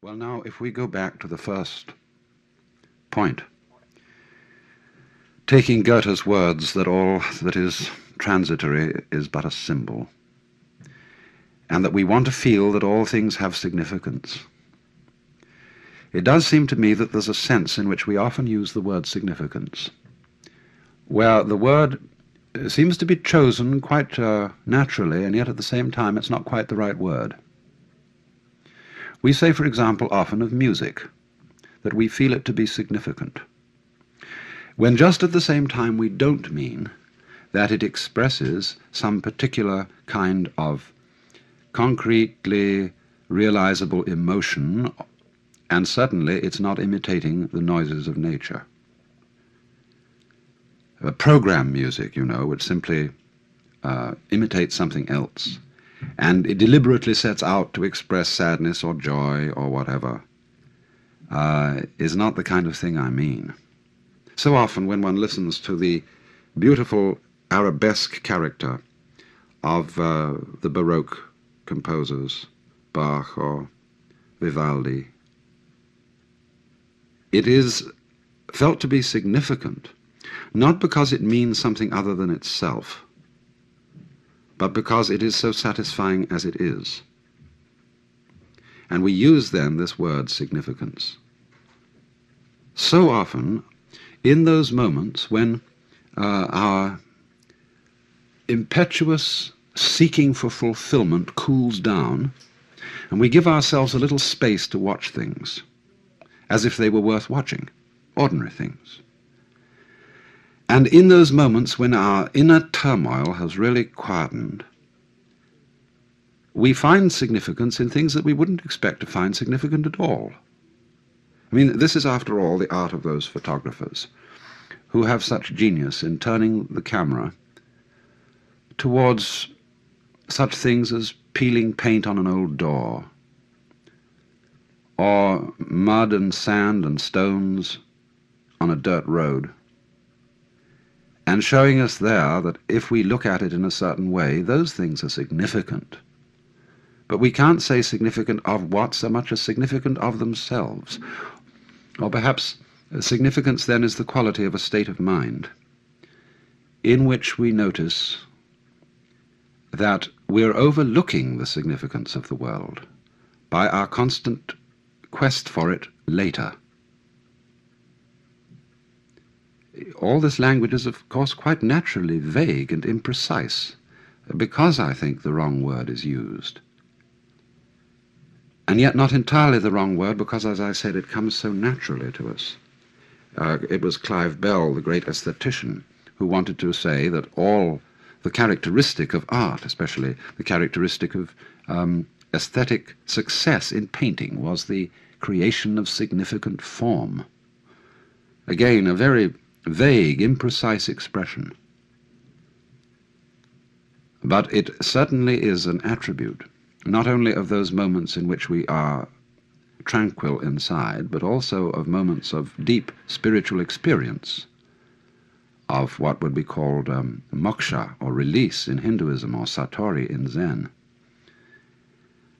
Well, now, if we go back to the first point, taking Goethe's words that all that is transitory is but a symbol, and that we want to feel that all things have significance, it does seem to me that there's a sense in which we often use the word significance, where the word seems to be chosen quite naturally, and yet at the same time it's not quite the right word. We say, for example, often of music, that we feel it to be significant, when just at the same time we don't mean that it expresses some particular kind of concretely realizable emotion, and certainly it's not imitating the noises of nature. Program music, which simply imitates something else, and it deliberately sets out to express sadness or joy or whatever, is not the kind of thing I mean. So often when one listens to the beautiful arabesque character of the Baroque composers, Bach or Vivaldi, it is felt to be significant, not because it means something other than itself, but because it is so satisfying as it is. And we use then this word significance. So often, in those moments when our impetuous seeking for fulfillment cools down, and we give ourselves a little space to watch things, as if they were worth watching, ordinary things. And in those moments when our inner turmoil has really quietened, we find significance in things that we wouldn't expect to find significant at all. I mean, this is, after all, the art of those photographers who have such genius in turning the camera towards such things as peeling paint on an old door, or mud and sand and stones on a dirt road, and showing us there that if we look at it in a certain way, those things are significant. But we can't say significant of what so much as significant of themselves. Or perhaps significance then is the quality of a state of mind in which we notice that we're overlooking the significance of the world by our constant quest for it later. All this language is, of course, quite naturally vague and imprecise, because I think the wrong word is used. And yet not entirely the wrong word, because, as I said, it comes so naturally to us. It was Clive Bell, the great aesthetician, who wanted to say that all the characteristic of art, especially the characteristic of aesthetic success in painting, was the creation of significant form. Again, a very vague, imprecise expression. But it certainly is an attribute, not only of those moments in which we are tranquil inside, but also of moments of deep spiritual experience, of what would be called moksha, or release in Hinduism, or satori in Zen.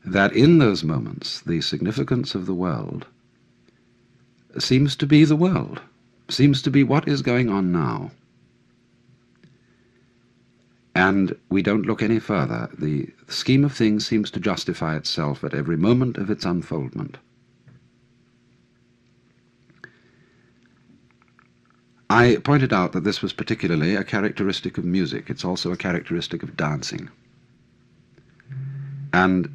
That in those moments the significance of the world seems to be the world, seems to be what is going on now. And we don't look any further. The scheme of things seems to justify itself at every moment of its unfoldment. I pointed out that this was particularly a characteristic of music. It's also a characteristic of dancing. And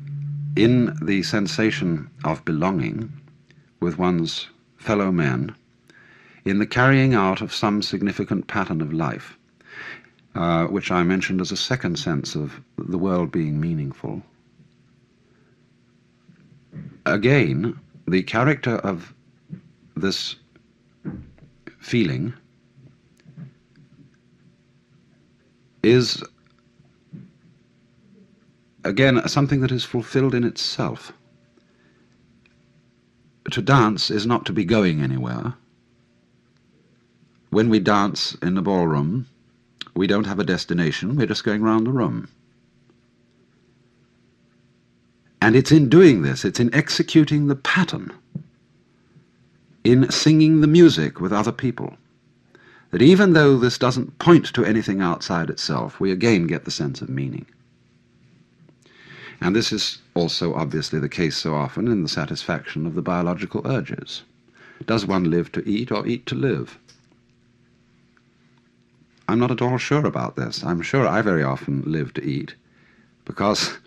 in the sensation of belonging with one's fellow men, in the carrying out of some significant pattern of life, which I mentioned as a second sense of the world being meaningful. Again, the character of this feeling is, again, something that is fulfilled in itself. To dance is not to be going anywhere. When we dance in the ballroom, we don't have a destination, we're just going round the room. And it's in doing this, it's in executing the pattern, in singing the music with other people, that even though this doesn't point to anything outside itself, we again get the sense of meaning. And this is also obviously the case so often in the satisfaction of the biological urges. Does one live to eat or eat to live? I'm not at all sure about this. I'm sure I very often live to eat, because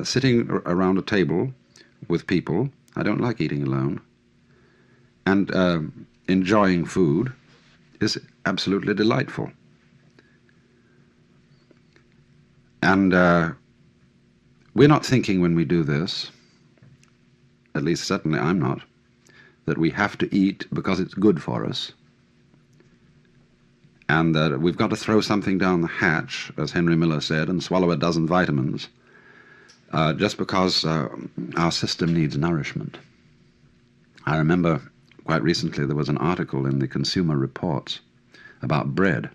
sitting around a table with people, I don't like eating alone, and enjoying food is absolutely delightful. And we're not thinking when we do this, at least certainly I'm not, that we have to eat because it's good for us, and that we've got to throw something down the hatch, as Henry Miller said, and swallow a dozen vitamins, just because our system needs nourishment. I remember quite recently there was an article in the Consumer Reports about bread,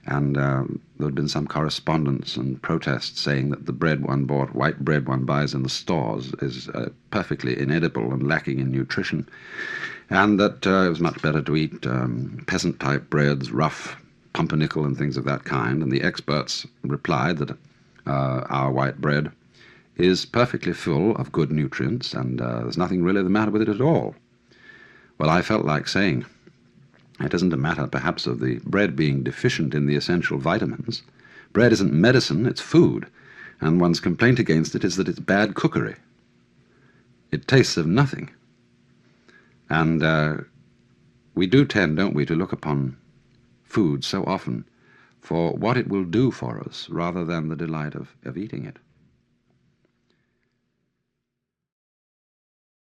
and there had been some correspondence and protests saying that the bread one bought, white bread one buys in the stores, is perfectly inedible and lacking in nutrition, and that it was much better to eat peasant-type breads, rough pumpernickel and things of that kind. And the experts replied that our white bread is perfectly full of good nutrients, and there's nothing really the matter with it at all. Well, I felt like saying, it isn't a matter, perhaps, of the bread being deficient in the essential vitamins. Bread isn't medicine, it's food, and one's complaint against it is that it's bad cookery. It tastes of nothing. And we do tend, don't we, to look upon food so often for what it will do for us rather than the delight of eating it.